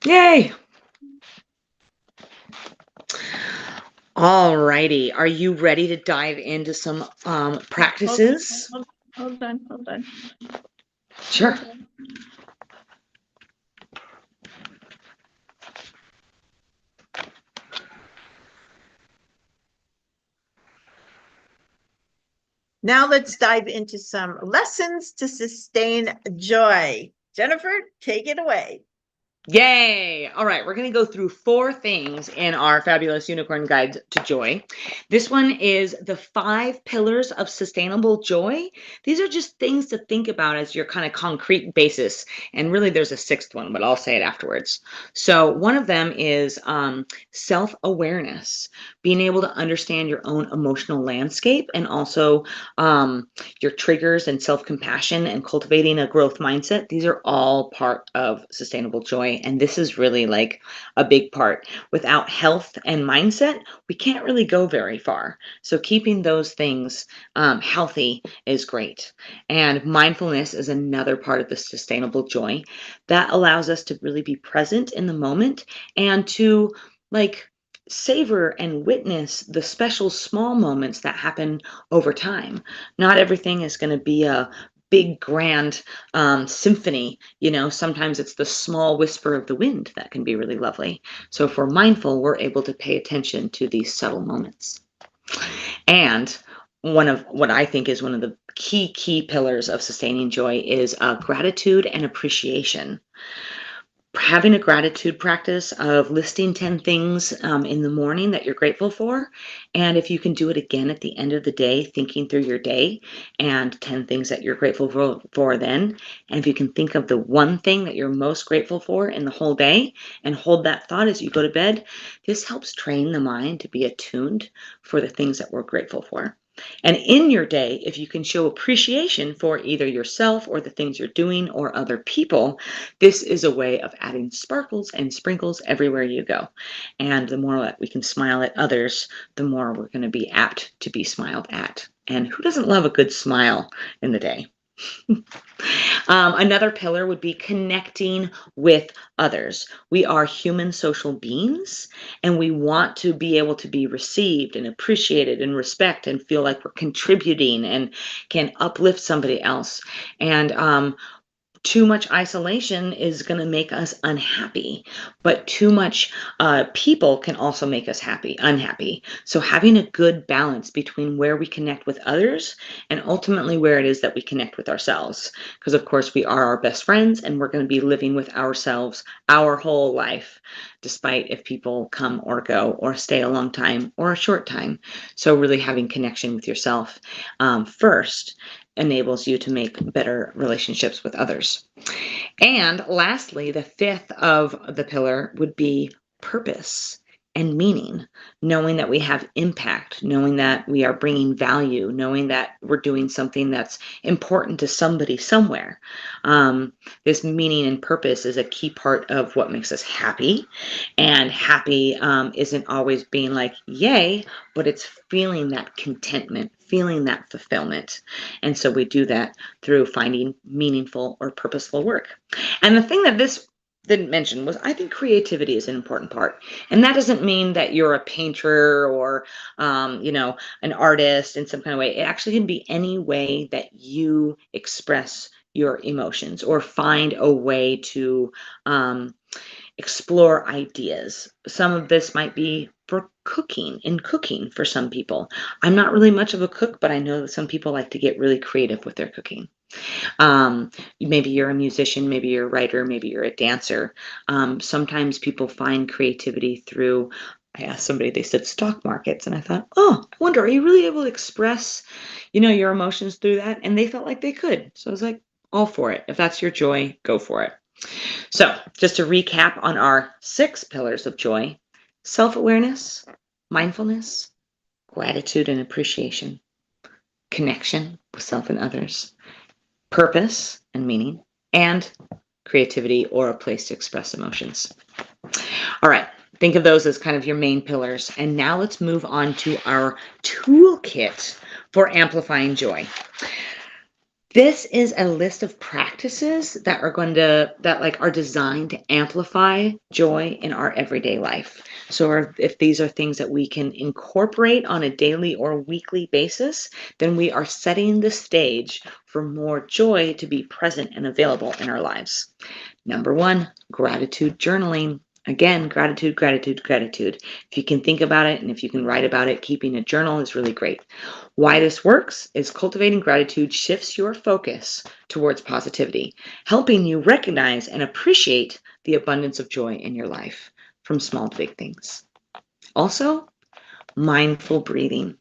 Yay! All righty. Are you ready to dive into some practices? Hold on. Sure. Hold on. Now let's dive into some lessons to sustain joy. Jenifer, take it away. Yay! All right, we're going to go through 4 things in our fabulous unicorn guide to joy. This one is the 5 pillars of sustainable joy. These are just things to think about as your kind of concrete basis. And really, there's a 6th one, but I'll say it afterwards. So, one of them is self-awareness, being able to understand your own emotional landscape and also your triggers and self-compassion and cultivating a growth mindset. These are all part of sustainable joy. And this is really like a big part. Without health and mindset, we can't really go very far. So keeping those things healthy is great. And mindfulness is another part of the sustainable joy that allows us to really be present in the moment and to like savor and witness the special small moments that happen over time. Not everything is going to be a big grand symphony. Sometimes it's the small whisper of the wind that can be really lovely. So if we're mindful, we're able to pay attention to these subtle moments. And one of what I think is one of the key pillars of sustaining joy is gratitude and appreciation. Having a gratitude practice of listing 10 things in the morning that you're grateful for. And if you can do it again at the end of the day, thinking through your day and 10 things that you're grateful for then. And if you can think of the one thing that you're most grateful for in the whole day and hold that thought as you go to bed, this helps train the mind to be attuned for the things that we're grateful for. And in your day, if you can show appreciation for either yourself or the things you're doing or other people, this is a way of adding sparkles and sprinkles everywhere you go. And the more that we can smile at others, the more we're going to be apt to be smiled at. And who doesn't love a good smile in the day? Another pillar would be connecting with others. We are human social beings, and we want to be able to be received and appreciated and respect and feel like we're contributing and can uplift somebody else. And too much isolation is going to make us unhappy, but too much people can also make us unhappy. So having a good balance between where we connect with others and ultimately where it is that we connect with ourselves. Because of course we are our best friends and we're going to be living with ourselves our whole life, despite if people come or go or stay a long time or a short time. So really having connection with yourself first enables you to make better relationships with others. And lastly, the 5th of the pillar would be purpose and meaning, knowing that we have impact, knowing that we are bringing value, knowing that we're doing something that's important to somebody somewhere. This meaning and purpose is a key part of what makes us happy. And happy isn't always being like, yay, but it's feeling that contentment, feeling that fulfillment. And so we do that through finding meaningful or purposeful work. And the thing that this didn't mention was I think creativity is an important part. And that doesn't mean that you're a painter or, an artist in some kind of way. It actually can be any way that you express your emotions or find a way to explore ideas. Some of this might be for cooking for some people. I'm not really much of a cook, but I know that some people like to get really creative with their cooking. Maybe you're a musician, maybe you're a writer, maybe you're a dancer. Sometimes people find creativity through, I asked somebody, they said stock markets. And I thought, oh, I wonder, are you really able to express, your emotions through that? And they felt like they could. So I was like, all for it. If that's your joy, go for it. So just to recap on our 6 pillars of joy: self-awareness, mindfulness, gratitude and appreciation, connection with self and others, purpose and meaning, and creativity or a place to express emotions. All right, think of those as kind of your main pillars. And now let's move on to our toolkit for amplifying joy. This is a list of practices that are designed to amplify joy in our everyday life. So if these are things that we can incorporate on a daily or weekly basis, then we are setting the stage for more joy to be present and available in our lives. Number one, gratitude journaling. Again, gratitude, gratitude, gratitude. If you can think about it and if you can write about it, keeping a journal is really great. Why this works is cultivating gratitude shifts your focus towards positivity, helping you recognize and appreciate the abundance of joy in your life, from small to big things. Also, mindful breathing.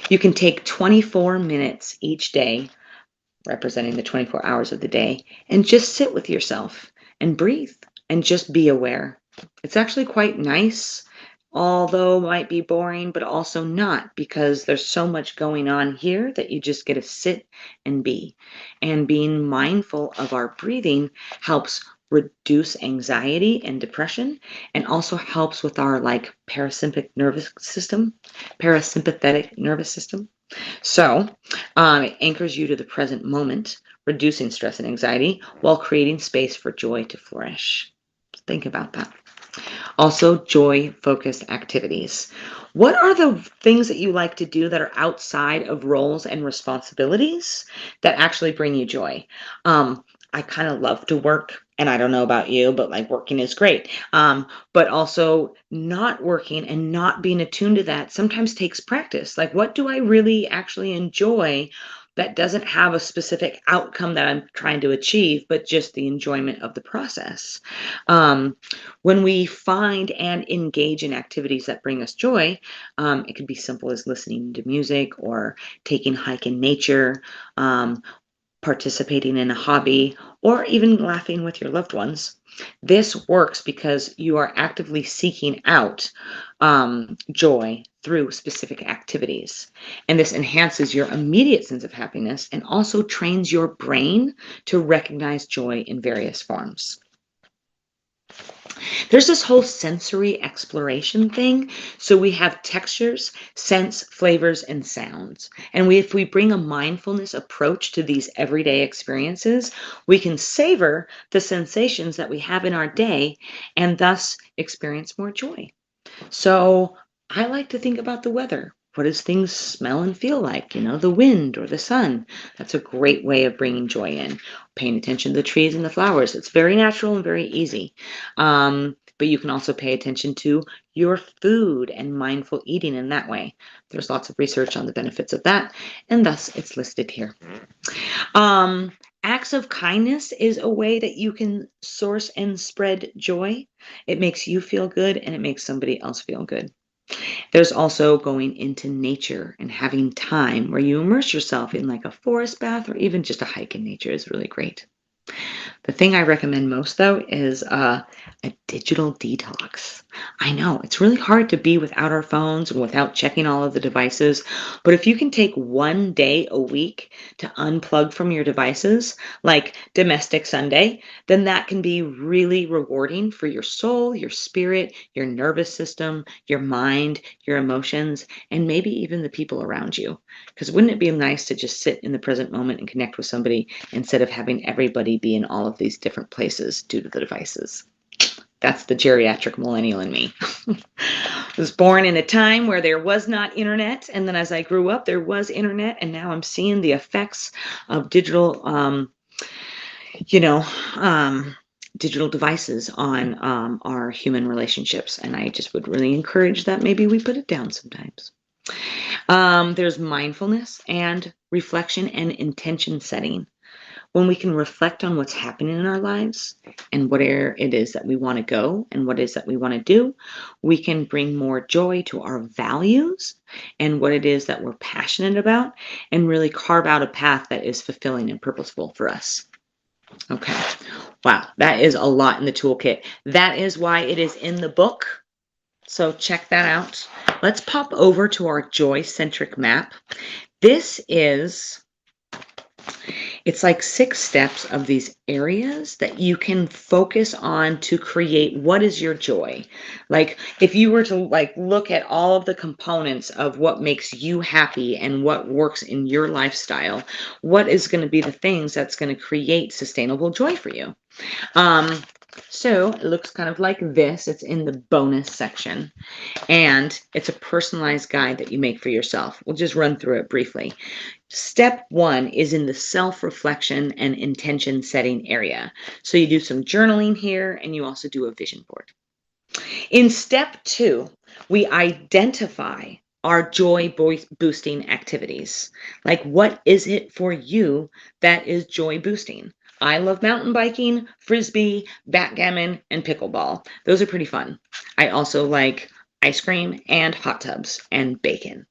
You can take 24 minutes each day, representing the 24 hours of the day, and just sit with yourself and breathe and just be aware. It's actually quite nice, although might be boring, but also not, because there's so much going on here that you just get to sit and be. And being mindful of our breathing helps reduce anxiety and depression, and also helps with our parasympathetic nervous system. So it anchors you to the present moment, reducing stress and anxiety while creating space for joy to flourish. Think about that. Also, joy-focused activities. What are the things that you like to do that are outside of roles and responsibilities that actually bring you joy? I kind of love to work, and I don't know about you, but working is great. But also not working and not being attuned to that sometimes takes practice. What do I really actually enjoy that doesn't have a specific outcome that I'm trying to achieve, but just the enjoyment of the process? When we find and engage in activities that bring us joy, it could be simple as listening to music or taking a hike in nature, participating in a hobby, or even laughing with your loved ones. This works because you are actively seeking out joy through specific activities. And this enhances your immediate sense of happiness and also trains your brain to recognize joy in various forms. There's this whole sensory exploration thing. So we have textures, scents, flavors, and sounds. And if we bring a mindfulness approach to these everyday experiences, we can savor the sensations that we have in our day and thus experience more joy. So I like to think about the weather. What does things smell and feel like? The wind or the sun. That's a great way of bringing joy in. Paying attention to the trees and the flowers. It's very natural and very easy. But you can also pay attention to your food and mindful eating in that way. There's lots of research on the benefits of that, and thus it's listed here. Acts of kindness is a way that you can source and spread joy. It makes you feel good and it makes somebody else feel good. There's also going into nature and having time where you immerse yourself in a forest bath or even just a hike in nature is really great. The thing I recommend most, though, is a digital detox. I know it's really hard to be without our phones and without checking all of the devices, but if you can take one day a week to unplug from your devices, like Domestic Sunday, then that can be really rewarding for your soul, your spirit, your nervous system, your mind, your emotions, and maybe even the people around you. Because wouldn't it be nice to just sit in the present moment and connect with somebody instead of having everybody be in all of these different places due to the devices? That's the geriatric millennial in me. I was born in a time where there was not internet, and then as I grew up, there was internet, and now I'm seeing the effects of digital, digital devices on our human relationships, and I just would really encourage that maybe we put it down sometimes. There's mindfulness and reflection and intention setting. When we can reflect on what's happening in our lives and where it is that we want to go and what it is that we want to do, we can bring more joy to our values and what it is that we're passionate about and really carve out a path that is fulfilling and purposeful for us. Okay. Wow. That is a lot in the toolkit. That is why it is in the book. So check that out. Let's pop over to our joy-centric map. This is It's like 6 steps of these areas that you can focus on to create what is your joy. Like if you were to like look at all of the components of what makes you happy and what works in your lifestyle, what is going to be the things that's going to create sustainable joy for you? Um, so it looks kind of like this. It's in the bonus section. And it's a personalized guide that you make for yourself. We'll just run through it briefly. Step 1 is in the self-reflection and intention setting area. So you do some journaling here, and you also do a vision board. In step 2, we identify our joy boosting activities. Like, what is it for you that is joy boosting? I love mountain biking, frisbee, backgammon, and pickleball. Those are pretty fun. I also like ice cream and hot tubs and bacon.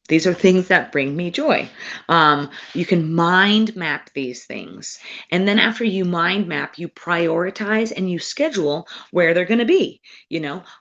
These are things that bring me joy. You can mind map these things. And then after you mind map, you prioritize and you schedule where they're going to be.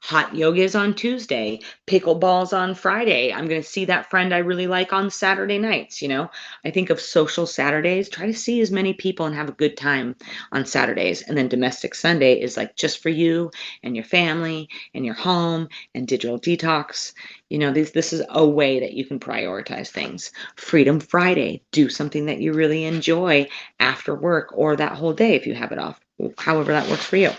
Hot yoga is on Tuesday, pickleball's on Friday. I'm going to see that friend I really like on Saturday nights. I think of social Saturdays. Try to see as many people and have a good time on Saturdays. And then domestic Sunday is like just for you and your family and your home and digital detox. This is a way that you can prioritize things. Freedom Friday, do something that you really enjoy after work or that whole day if you have it off, however that works for you.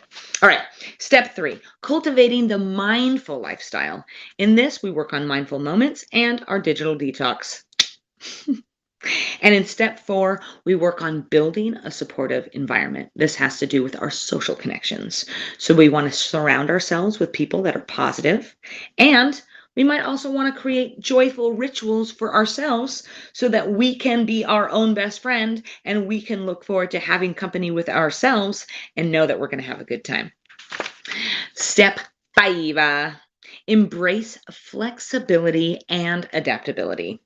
All right, step 3, cultivating the mindful lifestyle. In this, we work on mindful moments and our digital detox. And in step 4, we work on building a supportive environment. This has to do with our social connections. So we want to surround ourselves with people that are positive, and we might also want to create joyful rituals for ourselves so that we can be our own best friend and we can look forward to having company with ourselves and know that we're going to have a good time. Step 5, embrace flexibility and adaptability.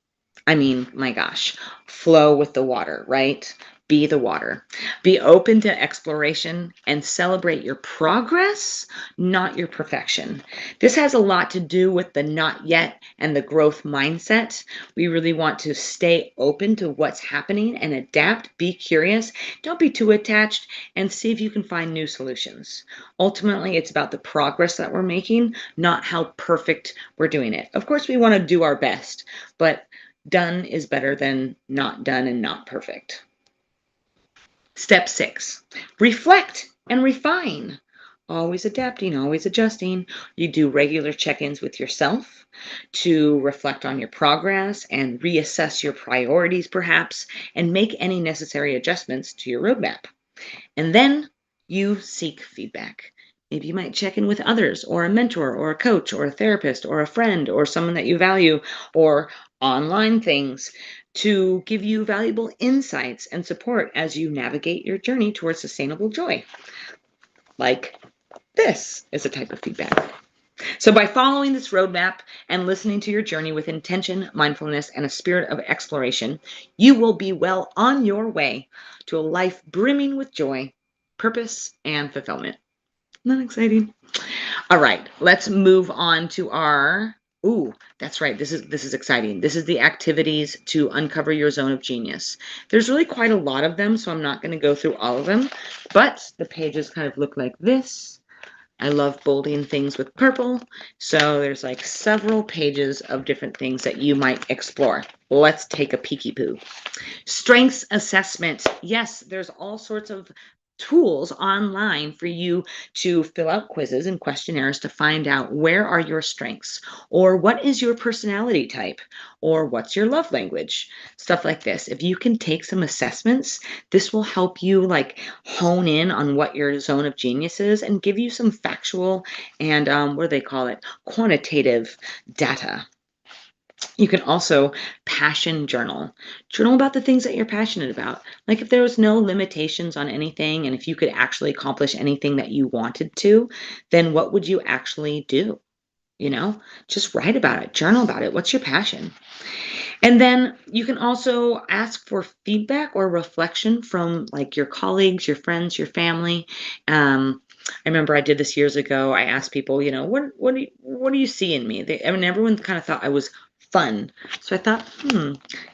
I mean, my gosh, flow with the water, right? Be the water. Be open to exploration and celebrate your progress, not your perfection. This has a lot to do with the not yet and the growth mindset. We really want to stay open to what's happening and adapt, be curious, don't be too attached, and see if you can find new solutions. Ultimately, it's about the progress that we're making, not how perfect we're doing it. Of course, we want to do our best, but done is better than not done and not perfect. Step 6, reflect and refine. Always adapting, always adjusting. You do regular check-ins with yourself to reflect on your progress and reassess your priorities perhaps, and make any necessary adjustments to your roadmap. And then you seek feedback. Maybe you might check in with others, or a mentor, or a coach, or a therapist, or a friend, or someone that you value, or online things to give you valuable insights and support as you navigate your journey towards sustainable joy. Like this is a type of feedback. So by following this roadmap and listening to your journey with intention, mindfulness, and a spirit of exploration, you will be well on your way to a life brimming with joy, purpose, and fulfillment. Isn't that exciting? All right, let's move on to our, that's right. This is exciting. This is the activities to uncover your zone of genius. There's really quite a lot of them, so I'm not going to go through all of them, but the pages kind of look like this. I love bolding things with purple. So there's like several pages of different things that you might explore. Let's take a peeky poo. Strengths assessment. Yes, there's all sorts of tools online for you to fill out quizzes and questionnaires to find out where are your strengths, or what is your personality type, or what's your love language, stuff like this. If you can take some assessments, this will help you like hone in on what your zone of genius is and give you some factual and what do they call it, quantitative data. You can also passion journal. Journal about the things that you're passionate about. Like if there was no limitations on anything, and if you could actually accomplish anything that you wanted to, then what would you actually do? Just write about it, journal about it. What's your passion? And then you can also ask for feedback or reflection from like your colleagues, your friends, your family. I remember I did this years ago. I asked people, what do you see in me? Everyone kind of thought I was fun. So I thought,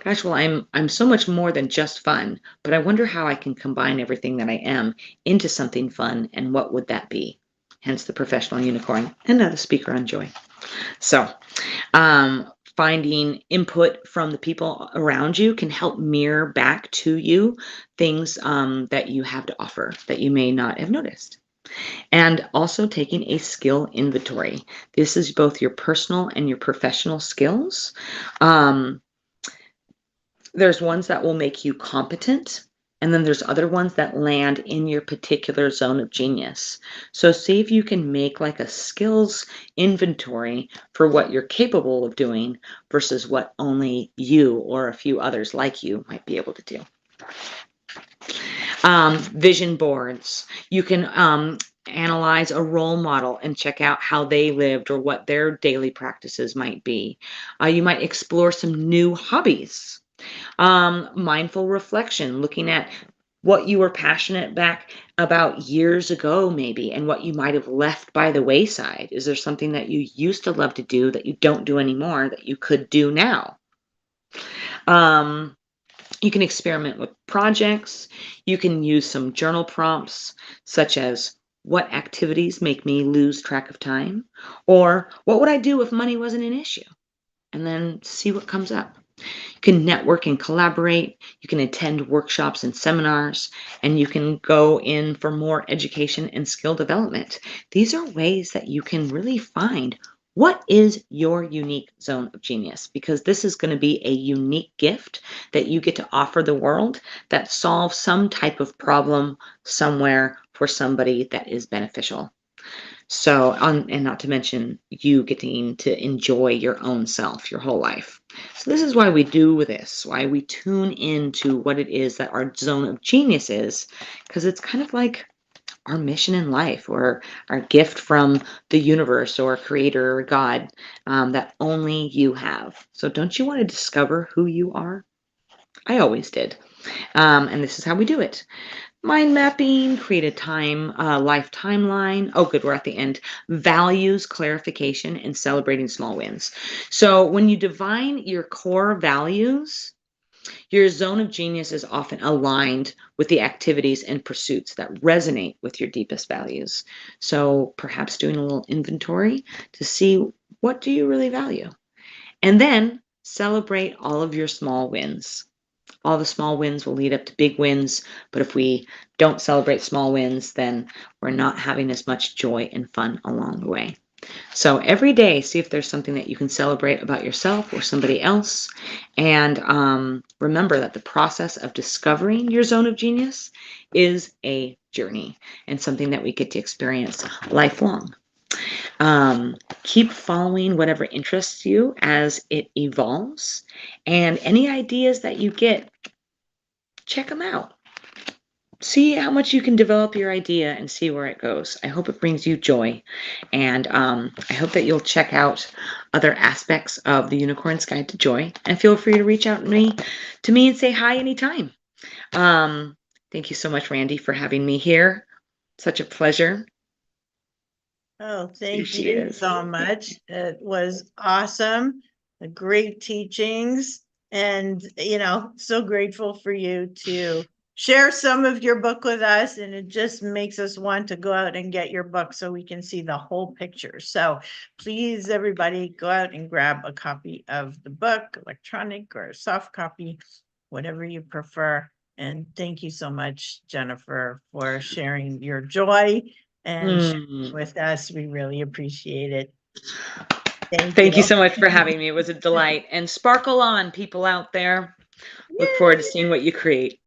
gosh, well, I'm so much more than just fun, but I wonder how I can combine everything that I am into something fun, and what would that be? Hence the professional unicorn and now the speaker on joy. So, um, finding input from the people around you can help mirror back to you things that you have to offer that you may not have noticed. And also taking a skill inventory. This is both your personal and your professional skills. Um, there's ones that will make you competent, and then there's other ones that land in your particular zone of genius. So see if you can make like a skills inventory for what you're capable of doing versus what only you or a few others like you might be able to do. Vision boards. You can analyze a role model and check out how they lived or what their daily practices might be. You might explore some new hobbies. Mindful reflection, looking at what you were passionate back about years ago, maybe, and what you might have left by the wayside. Is there something that you used to love to do that you don't do anymore that you could do now? Um, you can experiment with projects. You can use some journal prompts, such as what activities make me lose track of time? Or what would I do if money wasn't an issue? And then see what comes up. You can network and collaborate. You can attend workshops and seminars, and you can go in for more education and skill development. These are ways that you can really find what is your unique zone of genius, because this is going to be a unique gift that you get to offer the world that solves some type of problem somewhere for somebody that is beneficial. So, and not to mention you getting to enjoy your own self your whole life. So this is why we do this, why we tune into what it is that our zone of genius is, because it's kind of like our mission in life, or our gift from the universe or creator or God, that only you have. So don't you want to discover who you are? I always did. And this is how we do it. Mind mapping, create a life timeline. Oh, good, we're at the end. Values, clarification, and celebrating small wins. So when you define your core values, your zone of genius is often aligned with the activities and pursuits that resonate with your deepest values. So perhaps doing a little inventory to see, what do you really value? And then celebrate all of your small wins. All the small wins will lead up to big wins, but if we don't celebrate small wins, then we're not having as much joy and fun along the way. So every day, see if there's something that you can celebrate about yourself or somebody else. And remember that the process of discovering your zone of genius is a journey and something that we get to experience lifelong. Keep following whatever interests you as it evolves. And any ideas that you get, check them out. See how much you can develop your idea and see where it goes. I hope it brings you joy. And I hope that you'll check out other aspects of the Unicorn's Guide to Joy. And feel free to reach out to me and say hi anytime. Thank you so much, Randy, for having me here. Such a pleasure. Oh, Here thank she you is. so much. It was awesome. Great teachings. And, so grateful for you to share some of your book with us. And it just makes us want to go out and get your book so we can see the whole picture. So please, everybody, go out and grab a copy of the book, electronic or soft copy, whatever you prefer. And thank you so much, Jenifer, for sharing your joy and with us. We really appreciate it. Thank Thank you you. so much for having me. It was a delight. And sparkle on, people out there. Look forward to seeing what you create.